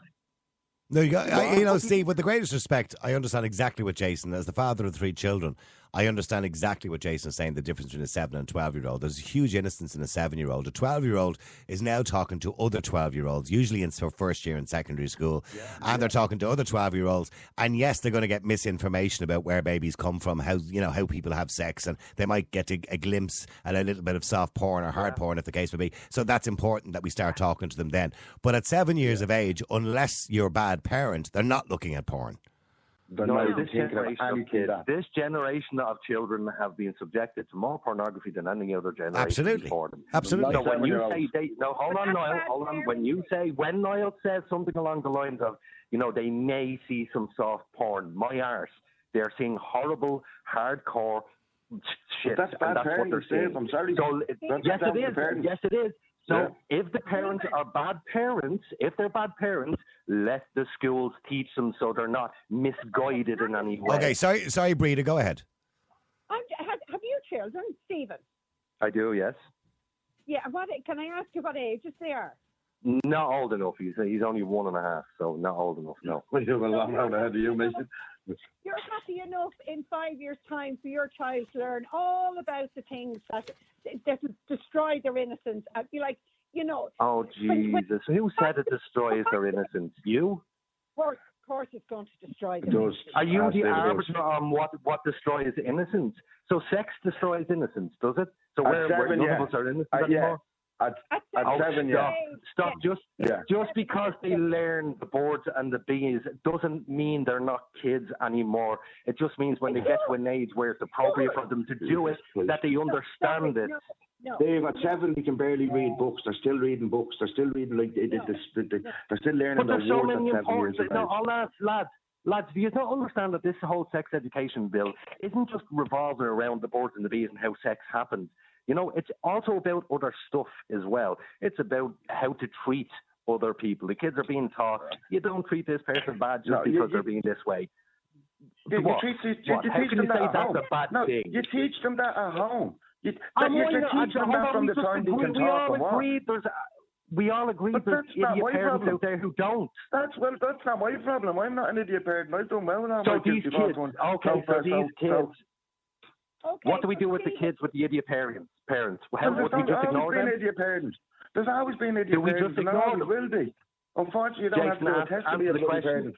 No, Steve, with the greatest respect, I understand exactly what Jason, as the father of 3 children, I understand exactly what Jason is saying, the difference between a 7 and 12-year-old. There's a huge innocence in a 7-year-old. A 12-year-old is now talking to other 12-year-olds, usually in their first year in secondary school, and they're talking to other 12-year-olds. And yes, they're going to get misinformation about where babies come from, how people have sex, and they might get a glimpse at a little bit of soft porn or hard porn, if the case may be. So that's important that we start talking to them then. But at 7 years of age, unless you're a bad parent, they're not looking at porn. This generation of children have been subjected to more pornography than any other generation before them. Absolutely. So when you say hold on, Niall. When Niall says something along the lines of, they may see some soft porn, my arse, they're seeing horrible, hardcore shit. But that's bad parenting, Dave. I'm sorry. So, yes, it is. So if the parents are bad parents, let the schools teach them so they're not misguided in any way. Okay, sorry, Breda, go ahead. Have you children, Stephen? I do, yes. Yeah, can I ask you what ages they are? Not old enough. He's only 1.5, so not old enough, no. Well, you're a long round ahead of you, Mason. You're happy enough in 5 years' time for your child to learn all about the things that destroy their innocence. I'd be like, Oh, Jesus. Who said it destroys their innocence? You? Of course it's going to destroy their innocence. Are you the arbiter on what destroys innocence? So sex destroys innocence, does it? So where none of us are innocent anymore? At 7, Stop. Just because they learn the boards and the B's doesn't mean they're not kids anymore. It just means when they get to an age where it's appropriate for them to do it, that they understand it. No. Dave, at 7, we can barely read books. They're still reading books. They're still reading they're still learning. But there's so many important. Lads, do you not understand that this whole sex education bill isn't just revolving around the boards and the B's and how sex happens? It's also about other stuff as well. It's about how to treat other people. The kids are being taught, you don't treat this person bad just because they're being this way. You teach them that at home. That's a bad thing? You teach them that at home. You teach them that from the time they can talk and walk. We all agree there's idiot parents out there who don't. That's not my problem. I'm not an idiot parent. I've done well now. So these kids, what do we do with the kids with the idiot parents? Would we just ignore them? There's always been idiot parents. Do we just ignore them? Will be. Unfortunately, you don't have to do a test to be a idiot parent.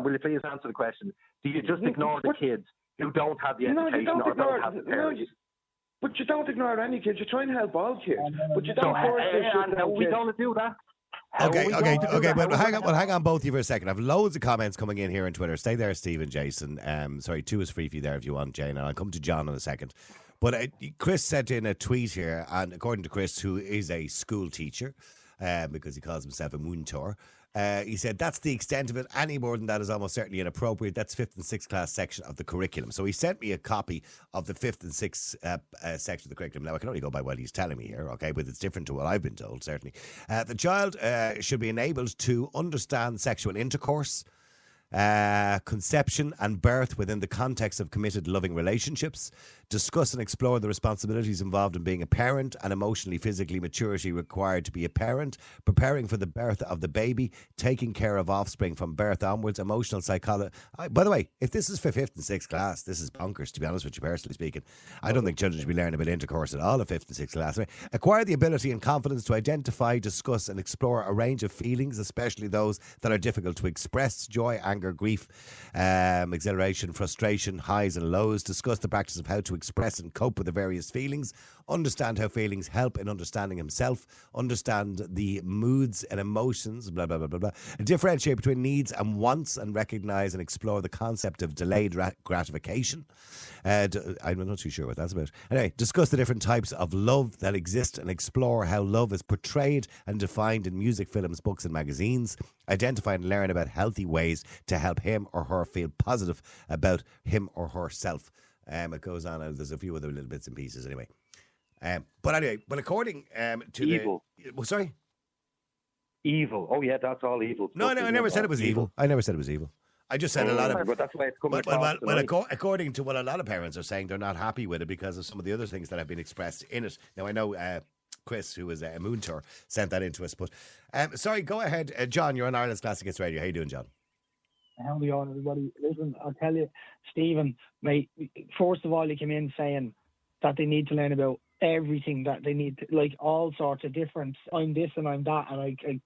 Will you please answer the question? Do you just ignore the kids who don't have the education or don't have the parents? But you don't ignore any kids. You try and help all kids. But you don't force we don't do that. Okay, but hang on both of you for a second. I have loads of comments coming in here on Twitter. Stay there, Steve and Jason. Sorry, 2 is free for you there if you want, Jane, and I'll come to John in a second. But Chris sent in a tweet here, and according to Chris, who is a school teacher, because he calls himself a muntor, He said, that's the extent of it. Any more than that is almost certainly inappropriate. That's 5th and 6th class section of the curriculum. So he sent me a copy of the 5th and 6th section of the curriculum. Now, I can only go by what he's telling me here, okay, but it's different to what I've been told, certainly. The child should be enabled to understand sexual intercourse, conception and birth within the context of committed loving relationships, discuss and explore the responsibilities involved in being a parent and emotionally, physically maturity required to be a parent, preparing for the birth of the baby, taking care of offspring from birth onwards, emotional psychology. By the way, if this is for 5th and 6th class, this is bonkers, to be honest with you, personally speaking. I don't think children should be learning about intercourse at all at 5th and 6th class. Acquire the ability and confidence to identify, discuss and explore a range of feelings, especially those that are difficult to express: joy, anger, grief, exhilaration, frustration, highs and lows. Discuss the practice of how to express and cope with the various feelings. Understand how feelings help in understanding himself. Understand the moods and emotions, blah, blah, blah, blah, blah. Differentiate between needs and wants and recognise and explore the concept of delayed gratification. I'm not too sure what that's about. Anyway, discuss the different types of love that exist and explore how love is portrayed and defined in music, films, books and magazines. Identify and learn about healthy ways to help him or her feel positive about him or herself. It goes on. There's a few other little bits and pieces anyway. But anyway, according to evil. Sorry? Evil. Oh, yeah, that's all evil. No, I never said it was evil. I never said it was evil. I just said a lot of... But that's why it's coming across. According to what a lot of parents are saying, they're not happy with it because of some of the other things that have been expressed in it. Now, I know Chris, who was a Moon Tour, sent that in to us. But sorry, go ahead. John, you're on Ireland's Classic Hits Radio. How you doing, John? Howdy on, everybody. Listen, I'll tell you, Stephen, mate, first of all, he came in saying that they need to learn about everything, that they need to, like, all sorts of different, I'm this and I'm that, and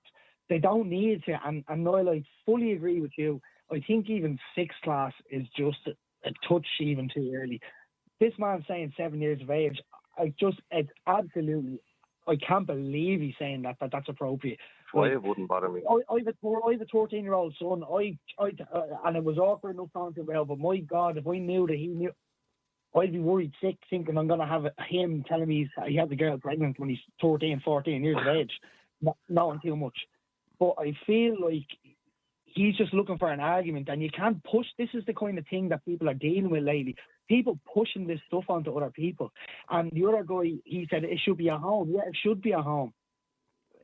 they don't need to. And Noel, I fully agree with you. I think even 6th class is just a touch even too early. This man's saying 7 years of age. It's absolutely, I can't believe he's saying that's appropriate. Well, it wouldn't bother me. I have a 13-year-old son. And it was awkward enough talking to him about, but my God, if I knew that he knew, I'd be worried sick thinking I'm going to have him telling me he had the girl pregnant when he's 13, 14 years of age. Not too much. But I feel like he's just looking for an argument, and you can't push. This is the kind of thing that people are dealing with lately. People pushing this stuff onto other people. And the other guy, he said it should be at home. Yeah, it should be at home.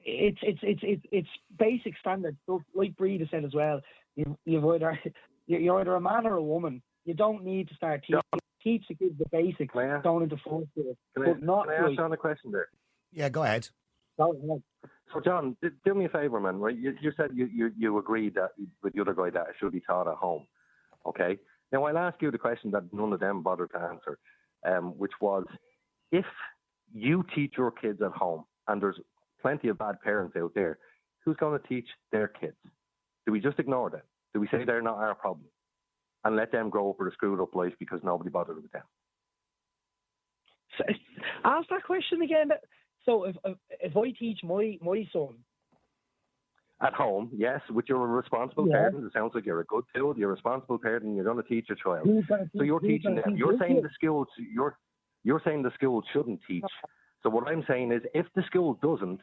It's basic standard stuff. Like Breeda said as well, you're either a man or a woman. You don't need to start teach the kids the basics going into fourth grade. Can I ask John a question there? Yeah, go ahead. So, John, do me a favour, man. Right? You said you agreed that with the other guy that it should be taught at home. Okay. Now I'll ask you the question that none of them bothered to answer, which was, if you teach your kids at home, and there's plenty of bad parents out there, who's going to teach their kids? Do we just ignore them? Do we say they're not our problem and let them grow up with a screwed up life because nobody bothered with them? So, ask that question again. So if I teach my son at home, yes, with you're a responsible parent, it sounds like you're a good dude, you're a responsible parent, and you're going to teach your child. So you're teaching them. You're saying the schools. You're saying the school shouldn't teach. So what I'm saying is, if the school doesn't,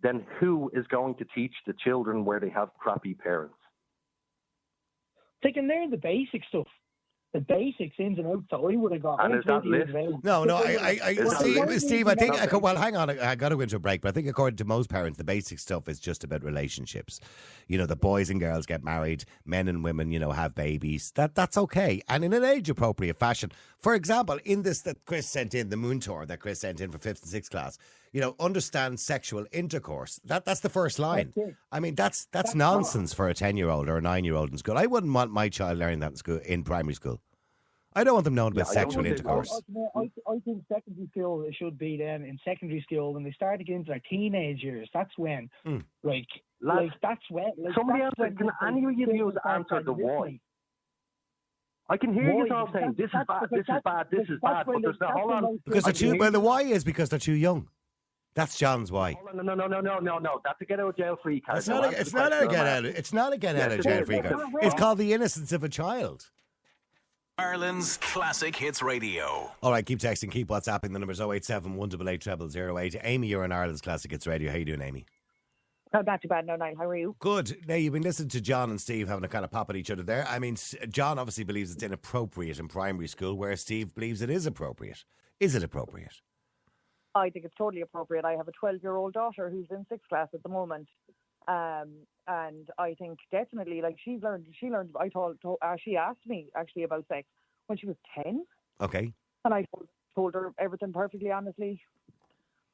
then who is going to teach the children where they have crappy parents? They can learn the basic stuff. The basics, ins and outs that I would have got. And is that list? No, Steve, I think, hang on, I got to go into a break, but I think according to most parents, the basic stuff is just about relationships. You know, the boys and girls get married, men and women, have babies. That's okay. And in an age-appropriate fashion. For example, in this that Chris sent in, the Moon Tour that Chris sent in for 5th and 6th class, understand sexual intercourse. That's the first line. I mean, that's nonsense for a 10-year-old or a 9-year-old in school. I wouldn't want my child learning that in primary school. I don't want them knowing about sexual intercourse. I think secondary school it should be then. In secondary school, when they start to get into their teenage years, that's when, that's when. Somebody else, can any of you answer the why? I can hear you all saying, this is bad, this is bad, this is bad, but there's not, hold on. Because they're too, the why is because they're too young. That's John's why. No. That's a get out of jail free card. It's not a get out of jail free card. It's called the innocence of a child. Ireland's Classic Hits Radio. All right, keep texting, keep WhatsApping. The number's 087 188 0008. Amy, you're on Ireland's Classic Hits Radio. How you doing, Amy? No, not too bad. No, Niall. How are you? Good. Now, you've been listening to John and Steve having a kind of pop at each other there. I mean, John obviously believes it's inappropriate in primary school, whereas Steve believes it is appropriate. Is it appropriate? I think it's totally appropriate. I have a 12-year-old daughter who's in 6th class at the moment. And I think definitely, like, she learned, she asked me actually about sex when she was 10. Okay. And I told her everything perfectly honestly.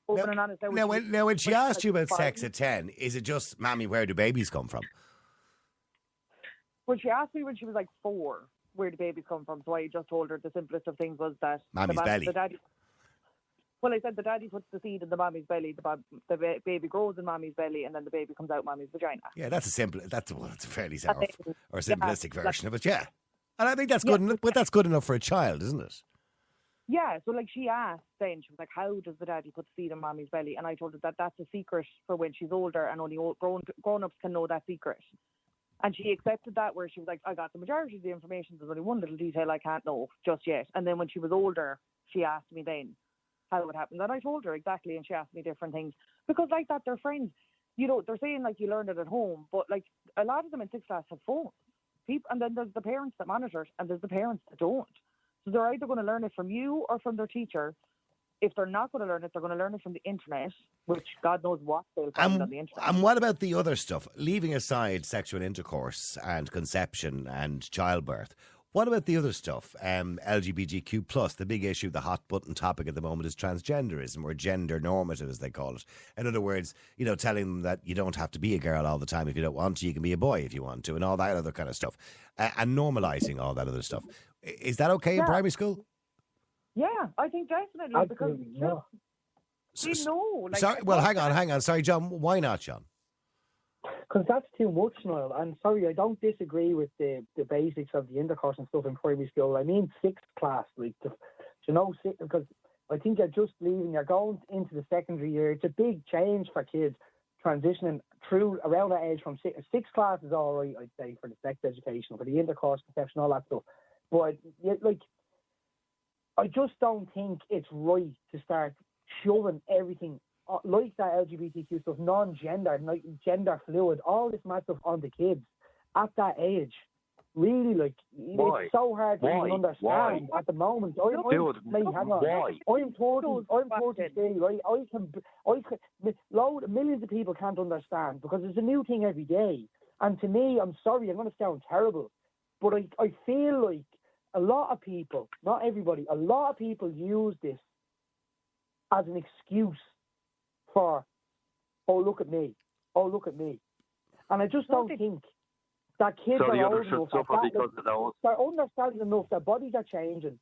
Open and honest. Now, when she asked you about sex at 10, is it just, Mammy, where do babies come from? Well, she asked me when she was like 4, where do babies come from? So I just told her the simplest of things was that Mammy's belly. Well, I said the daddy puts the seed in the mommy's belly, the baby grows in mommy's belly, and then the baby comes out mommy's vagina. Yeah, that's a fairly sour or simplistic version of it, yeah. And I think that's good enough, but that's good enough for a child, isn't it? Yeah, so like she asked then, she was like, how does the daddy put the seed in mommy's belly? And I told her that that's a secret for when she's older, and only grown-ups can know that secret. And she accepted that, where she was like, I got the majority of the information, there's only one little detail I can't know just yet. And then when she was older, she asked me then how it happened. And I told her exactly, and she asked me different things. Because like that, they're friends. You know, they're saying like you learned it at home, but like a lot of them in 6th class have phones. And then there's the parents that monitor it, and there's the parents that don't. So they're either going to learn it from you or from their teacher. If they're not going to learn it, they're going to learn it from the internet, which God knows what they'll find on the internet. And what about the other stuff? Leaving aside sexual intercourse and conception and childbirth, what about the other stuff? LGBTQ plus, the big issue, the hot button topic at the moment is transgenderism, or gender normative, as they call it. In other words, you know, telling them that you don't have to be a girl all the time if you don't want to. You can be a boy if you want to, and all that other kind of stuff. And normalising all that other stuff. Is that okay in primary school? Yeah, I think definitely. Absolutely, because we know. Like, sorry, well, hang on. Sorry, John. Why not, John? Because that's too much, Niall. And sorry, I don't disagree with the basics of the intercourse and stuff in primary school. I mean 6th class, like, because I think you're just leaving, you're going into the secondary year. It's a big change for kids transitioning through around that age from 6th class is all right, I'd say, for the sex education, for the intercourse, conception, all that stuff. But, like, I just don't think it's right to start shoving everything like that LGBTQ stuff, non-gender, gender fluid, all this mad stuff on the kids at that age. Really, like, it's so hard to even understand at the moment. I'm 43, right? Millions of people can't understand because it's a new thing every day. And to me, I'm sorry, I'm going to sound terrible, but I feel like a lot of people, not everybody, a lot of people use this as an excuse for, oh, look at me. And I just don't think that kids are old enough. They're understanding enough. Their bodies are changing,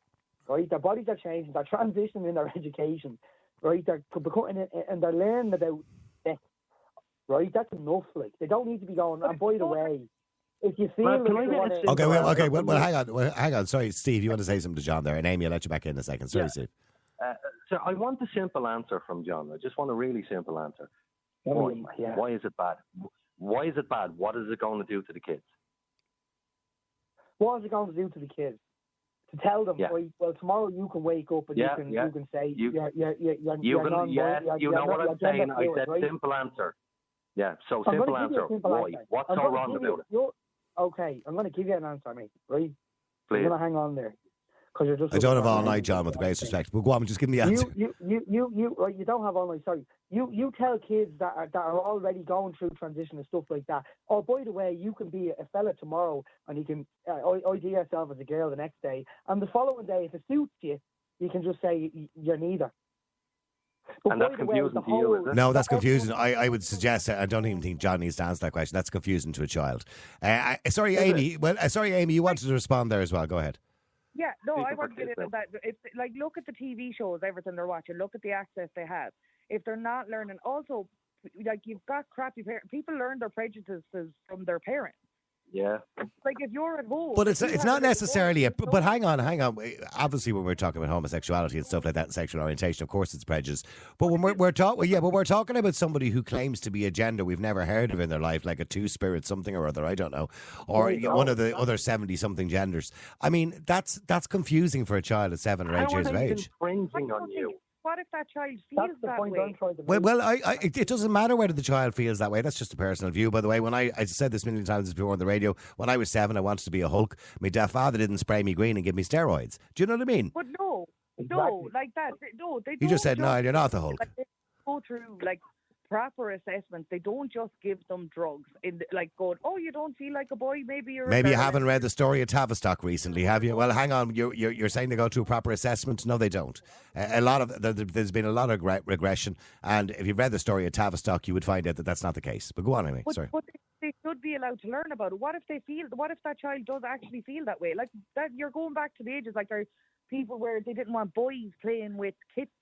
right? They're transitioning in their education, right? They're becoming, and they're learning about sex, right? That's enough. Like, they don't need to be going, and by the way, if you feel hang on. Sorry, Steve, you want to say something to John there? And Amy, I'll let you back in a second. Sorry, Steve. So I want a simple answer from John. I just want a really simple answer. Why is it bad? Why is it bad? What is it going to do to the kids? What is it going to do to the kids? To tell them, right, well, tomorrow you can wake up and you can say you know what I'm saying. I said simple answer. Yeah, so simple answer. Why? What's so wrong about it? Okay, I'm going to give you an answer, mate. Right? Please. I'm going to hang on there. I don't have all night, John, with the greatest respect. But go on, just give me the answer. You don't have all night. Sorry. You tell kids that are already going through transition and stuff like that. Oh, by the way, you can be a fella tomorrow, and you can ID yourself as a girl the next day, and the following day, if it suits you, you can just say you're neither. But and that's confusing to you, is it? No, that's confusing. I would suggest, I don't even think John needs to answer that question. That's confusing to a child. Sorry, Amy. Well, sorry, Amy, you wanted to respond there as well. Go ahead. Yeah, no, I want to get into that. It's like, look at the TV shows, everything they're watching. Look at the access they have. If they're not learning, also, like, you've got crappy parents. People learn their prejudices from their parents. Yeah. Like, if you're at home. But it's not necessarily but hang on. Obviously, when we're talking about homosexuality and stuff like that and sexual orientation, of course it's prejudice. But when we're talking about somebody who claims to be a gender we've never heard of in their life, like a two-spirit something or other, I don't know, or one of the other 70-something genders. I mean, that's confusing for a child at 7 or 8 years of age. Infringing on you. what if that child That's feels the that point way? I'm trying to make. Well, it doesn't matter whether the child feels that way. That's just a personal view, by the way. When I said this many times before on the radio, when I was 7, I wanted to be a Hulk. My father didn't spray me green and give me steroids. Do you know what I mean? But no, Exactly. like that. No, they He just said, no, you're not the Hulk. Like, they go through like proper assessments. They don't just give them drugs like going, oh, you don't feel like a boy, maybe you're. Maybe a you girl." haven't read the story of Tavistock recently, have you? Well, hang on. You're saying they go through a proper assessment? No, they don't. There's been a lot of regression, and if you've read the story of Tavistock, you would find out that that's not the case. But go on anyway. Sorry. But they should be allowed to learn about it. What if that child does actually feel that way? Like that, you're going back to the ages like there are people where they didn't want boys playing with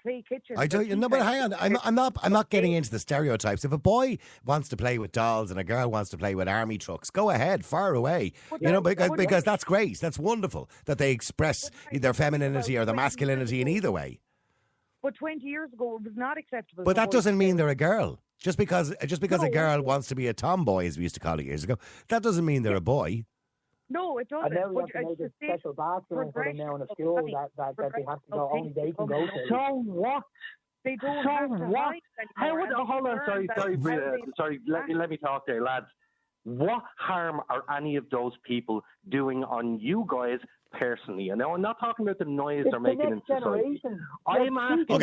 play kitchen. I don't. No, but hang on. I'm not getting into the stereotypes. If a boy wants to play with dolls and a girl wants to play with army trucks, go ahead, far away. Because that's great. That's wonderful that they express their femininity or their masculinity in either way. But 20 years ago, it was not acceptable. But that doesn't mean they're a girl. Just because a girl wants to be a tomboy, as we used to call it years ago, that doesn't mean they're a boy. No, it doesn't. And now we But have to make it's a special bathroom for them now in a school that they have to go, only they can go to. So what? They don't So have to what? hide How anymore, would, and they hold on, learn sorry, that sorry, how they- sorry. Let me talk there, lads. What harm are any of those people doing on you guys personally? And now I'm not talking about the noise It's they're the making next in society. generation. I'm asking.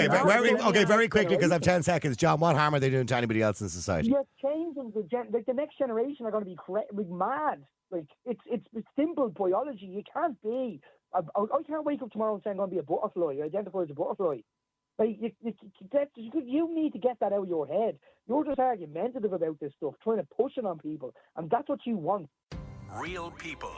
Okay, very quickly, because I've 10 seconds. John, what harm are they doing to anybody else in society? You're changing the next generation are going to be mad. Like it's simple biology. You can't be. I can't wake up tomorrow and say I'm going to be a butterfly. You identify as a butterfly. Like you need to get that out of your head. You're just argumentative about this stuff, trying to push it on people, and that's what you want. Real people,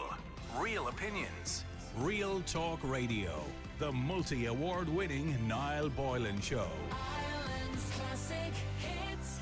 real opinions. Real Talk Radio. The multi-award winning Niall Boylan Show. Ireland's classic hits.